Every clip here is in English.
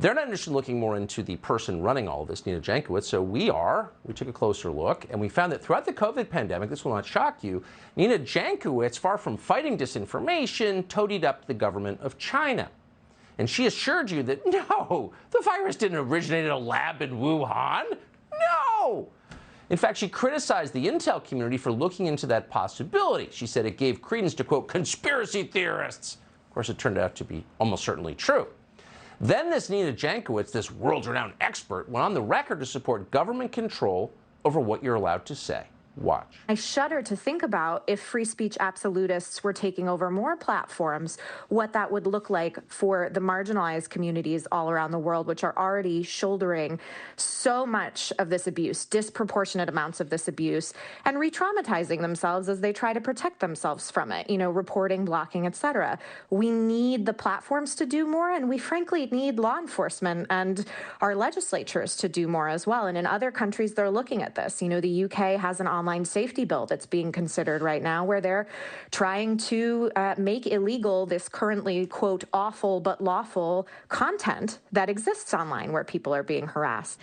They're not interested in looking more into the person running all of this, Nina Jankowicz, so we are. We took a closer look, and we found that throughout the COVID pandemic, this will not shock you, Nina Jankowicz, far from fighting disinformation, toadied up the government of China. And she assured you that, no, the virus didn't originate in a lab in Wuhan. No! In fact, she criticized the intel community for looking into that possibility. She said it gave credence to, quote, conspiracy theorists. Of course, it turned out to be almost certainly true. Then this Nina Jankowicz, this world-renowned expert, went on the record to support government control over what you're allowed to say. Watch. I shudder to think about if free speech absolutists were taking over more platforms, what that would look like for the marginalized communities all around the world, which are already shouldering so much of this abuse, disproportionate amounts of this abuse, and re-traumatizing themselves as they try to protect themselves from it, reporting, blocking, etc. We need the platforms to do more, and we frankly need law enforcement and our legislatures to do more as well. And in other countries, they're looking at this. The UK has an online safety bill that's being considered right now where they're trying to make illegal this currently, quote, awful but lawful content that exists online where people are being harassed.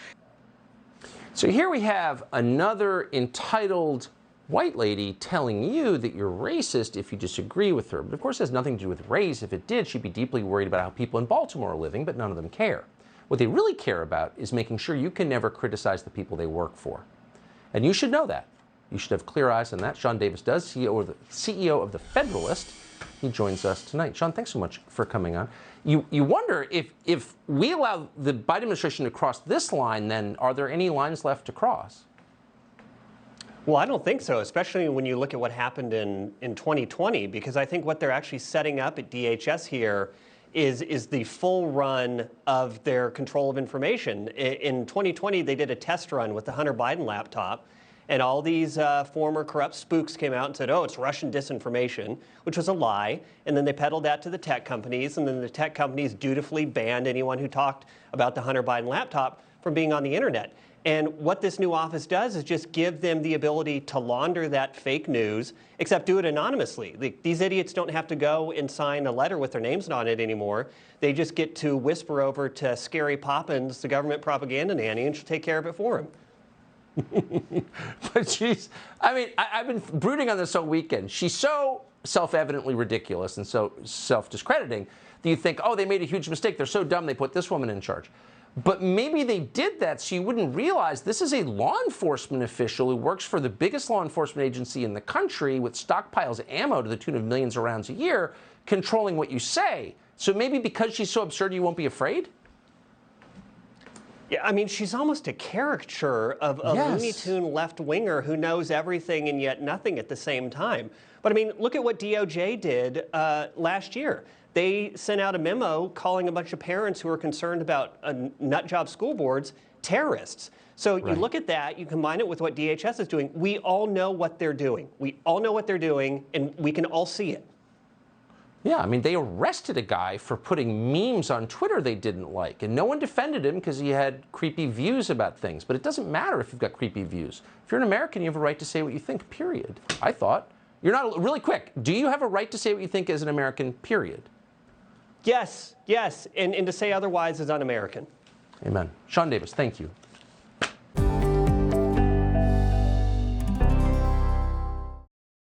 So here we have another entitled white lady telling you that you're racist if you disagree with her. But of course, it has nothing to do with race. If it did, she'd be deeply worried about how people in Baltimore are living, but none of them care. What they really care about is making sure you can never criticize the people they work for. And you should know that. You should have clear eyes on that. Sean Davis does, CEO of the Federalist. He joins us tonight. Sean, thanks so much for coming on. You wonder if we allow the Biden administration to cross this line, then are there any lines left to cross? Well, I don't think so, especially when you look at what happened in 2020, because I think what they're actually setting up at DHS here is the full run of their control of information. In 2020, they did a test run with the Hunter Biden laptop. And all these former corrupt spooks came out and said, oh, it's Russian disinformation, which was a lie. And then they peddled that to the tech companies. And then the tech companies dutifully banned anyone who talked about the Hunter Biden laptop from being on the internet. And what this new office does is just give them the ability to launder that fake news, except do it anonymously. These idiots don't have to go and sign a letter with their names on it anymore. They just get to whisper over to Scary Poppins, the government propaganda nanny, and she'll take care of it for them. But I've been brooding on this all weekend. She's so self-evidently ridiculous and so self-discrediting that you think, oh, they made a huge mistake. They're so dumb they put this woman in charge. But maybe they did that so you wouldn't realize this is a law enforcement official who works for the biggest law enforcement agency in the country with stockpiles of ammo to the tune of millions of rounds a year, controlling what you say. So maybe because she's so absurd, you won't be afraid? Yeah, I mean, she's almost a caricature of a Looney Tune left-winger who knows everything and yet nothing at the same time. But I mean, look at what DOJ did last year. They sent out a memo calling a bunch of parents who were concerned about nut job school boards terrorists. So you look at that, you combine it with what DHS is doing. We all know what they're doing. We all know what they're doing, and we can all see it. Yeah, I mean, they arrested a guy for putting memes on Twitter they didn't like, and no one defended him because he had creepy views about things. But it doesn't matter if you've got creepy views. If you're an American, you have a right to say what you think, period. I thought. You're not, really quick, do you have a right to say what you think as an American, period? Yes, yes, and to say otherwise is un-American. Amen. Sean Davis, thank you.